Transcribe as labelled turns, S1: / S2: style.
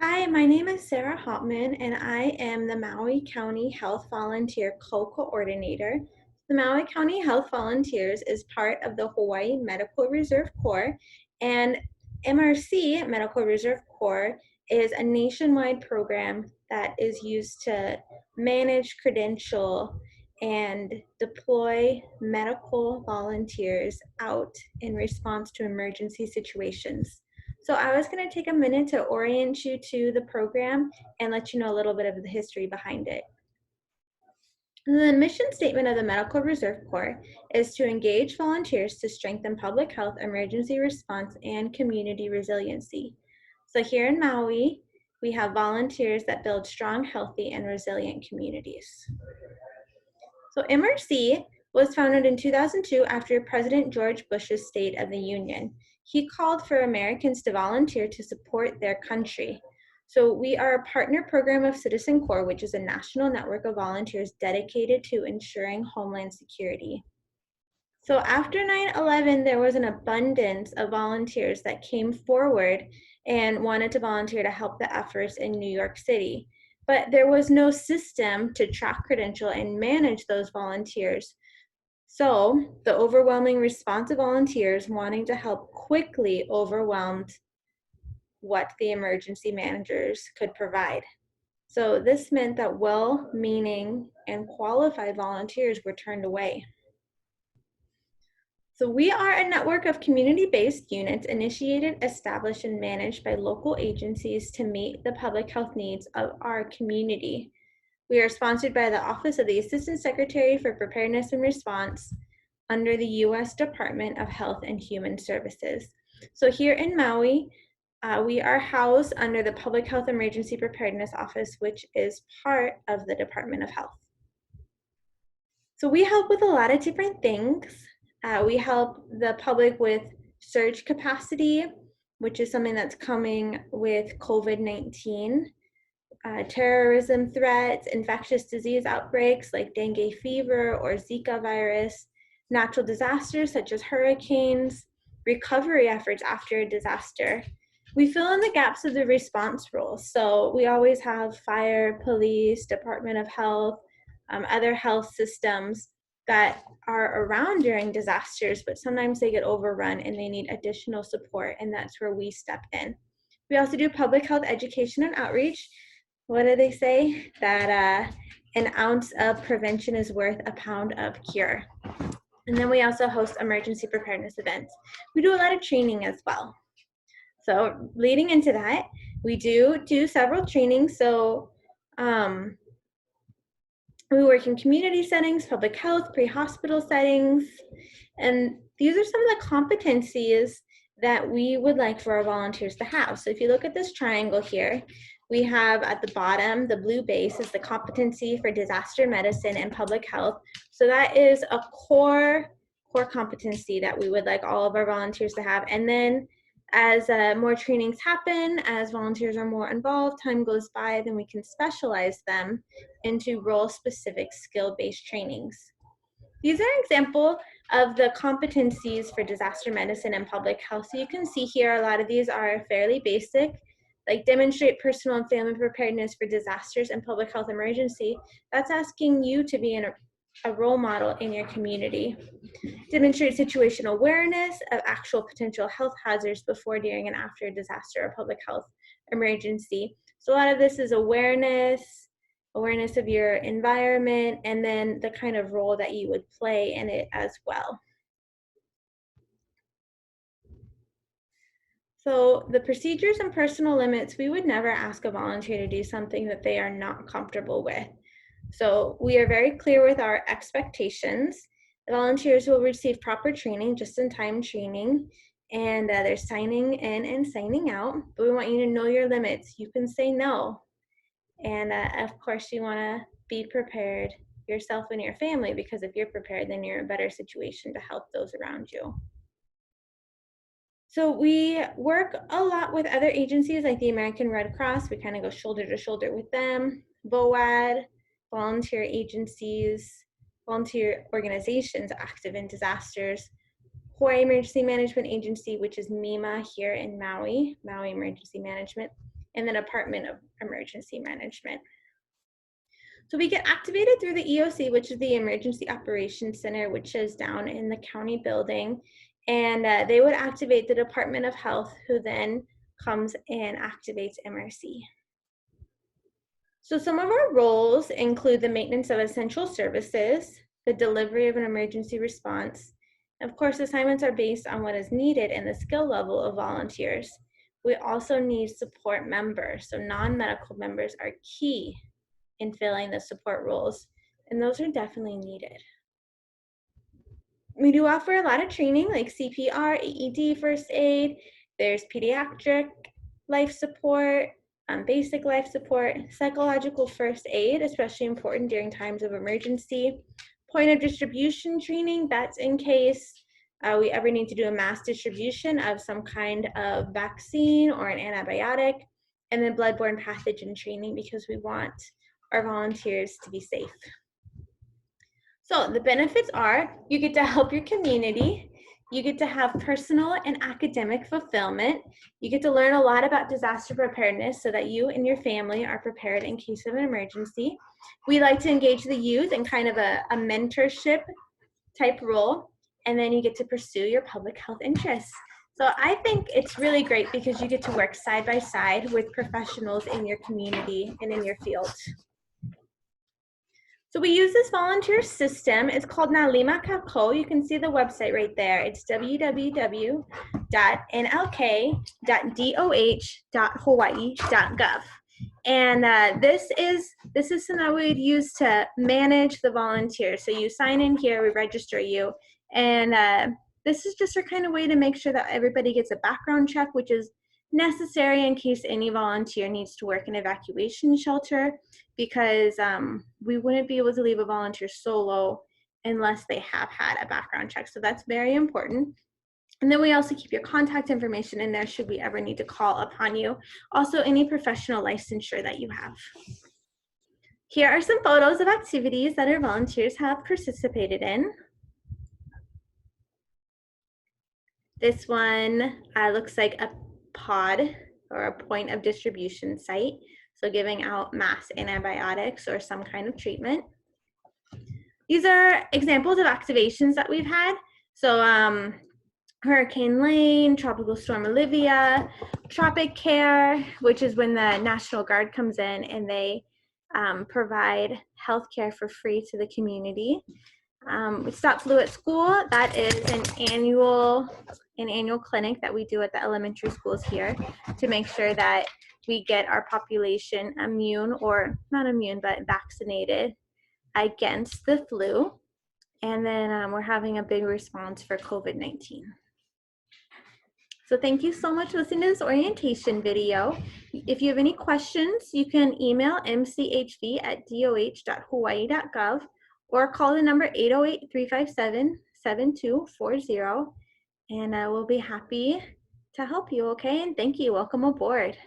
S1: Hi, my name is Sarah Hopman, and I am the Maui County Health Volunteer Co-Coordinator. The Maui County Health Volunteers is part of the Hawaii Medical Reserve Corps, and MRC, Medical Reserve Corps, is a nationwide program that is used to manage, credential, and deploy medical volunteers out in response to emergency situations. So I was going to take a minute to orient you to the program and let you know a little bit of the history behind it. The mission statement of the Medical Reserve Corps is to engage volunteers to strengthen public health, emergency response, and community resiliency. So here in Maui, we have volunteers that build strong, healthy, and resilient communities. So MRC was founded in 2002 after President George Bush's State of the Union. He called for Americans to volunteer to support their country. So we are a partner program of Citizen Corps, which is a national network of volunteers dedicated to ensuring homeland security. So after 9/11, there was an abundance of volunteers that came forward and wanted to volunteer to help the efforts in New York City. But there was no system to track, credential, and manage those volunteers. So the overwhelming response of volunteers wanting to help quickly overwhelmed what the emergency managers could provide. So this meant that well-meaning and qualified volunteers were turned away. So we are a network of community-based units initiated, established, and managed by local agencies to meet the public health needs of our community. We are sponsored by the Office of the Assistant Secretary for Preparedness and Response under the U.S. Department of Health and Human Services. So here in Maui, we are housed under the Public Health Emergency Preparedness Office, which is part of the Department of Health. So we help with a lot of different things. We help the public with surge capacity, which is something that's coming with COVID-19, terrorism threats, infectious disease outbreaks like dengue fever or Zika virus, natural disasters such as hurricanes, recovery efforts after a disaster. We fill in the gaps of the response roles. So we always have fire, police, Department of Health, other health systems that are around during disasters, but sometimes they get overrun and they need additional support, and that's where we step in. We also do public health education and outreach. What do they say? That an ounce of prevention is worth a pound of cure. And then we also host emergency preparedness events. We do a lot of training as well. So leading into that, we do several trainings. So we work in community settings, public health, pre-hospital settings, and these are some of the competencies that we would like for our volunteers to have. So if you look at this triangle here, we have at the bottom, the blue base is the competency for disaster medicine and public health. So that is a core competency that we would like all of our volunteers to have. And then as more trainings happen, as volunteers are more involved, time goes by, then we can specialize them into role-specific skill-based trainings. These are an example of the competencies for disaster medicine and public health. So you can see here, a lot of these are fairly basic, like demonstrate personal and family preparedness for disasters and public health emergency. That's asking you to be a role model in your community. Demonstrate situational awareness of actual potential health hazards before, during, and after a disaster or public health emergency. So a lot of this is awareness of your environment, and then the kind of role that you would play in it as well. So the procedures and personal limits, we would never ask a volunteer to do something that they are not comfortable with. So we are very clear with our expectations. The volunteers will receive proper training, just-in-time training, and they're signing in and signing out, but we want you to know your limits. You can say no. And of course, you want to be prepared yourself and your family, because if you're prepared, then you're in a better situation to help those around you. So we work a lot with other agencies like the American Red Cross. We kind of go shoulder to shoulder with them, VOAD, volunteer agencies, volunteer organizations active in disasters, Hawaii Emergency Management Agency, which is MEMA here in Maui Emergency Management, and the Department of Emergency Management. So we get activated through the EOC, which is the Emergency Operations Center, which is down in the county building. And they would activate the Department of Health, who then comes and activates MRC. So some of our roles include the maintenance of essential services, the delivery of an emergency response. Of course, assignments are based on what is needed and the skill level of volunteers. We also need support members. So non-medical members are key in filling the support roles, and those are definitely needed. We do offer a lot of training like CPR, AED first aid, there's pediatric life support, basic life support, psychological first aid, especially important during times of emergency, point of distribution training, that's in case we ever need to do a mass distribution of some kind of vaccine or an antibiotic, and then bloodborne pathogen training because we want our volunteers to be safe. So the benefits are you get to help your community, you get to have personal and academic fulfillment, you get to learn a lot about disaster preparedness so that you and your family are prepared in case of an emergency. We like to engage the youth in kind of a mentorship type role, and then you get to pursue your public health interests. So I think it's really great because you get to work side by side with professionals in your community and in your field. So we use this volunteer system. It's called Nalima Kako. You can see the website right there. It's www.nlk.doh.hawaii.gov. And this is something that we would use to manage the volunteers. So you sign in here, we register you, and this is just a kind of way to make sure that everybody gets a background check, which is necessary in case any volunteer needs to work in an evacuation shelter, because we wouldn't be able to leave a volunteer solo unless they have had a background check. So that's very important. And then we also keep your contact information in there should we ever need to call upon you. Also, any professional licensure that you have. Here are some photos of activities that our volunteers have participated in. This one looks like a pod or a point of distribution site. So giving out mass antibiotics or some kind of treatment. These are examples of activations that we've had. So Hurricane Lane, Tropical Storm Olivia, Tropic Care, which is when the National Guard comes in and they provide healthcare for free to the community. Stop Flu at School, that is an annual clinic that we do at the elementary schools here to make sure that we get our population immune, or not immune, but vaccinated against the flu. And then we're having a big response for COVID-19. So thank you so much for listening to this orientation video. If you have any questions, you can email mchv@doh.hawaii.gov or call the number 808-357-7240, and we'll be happy to help you, okay? And thank you. Welcome aboard.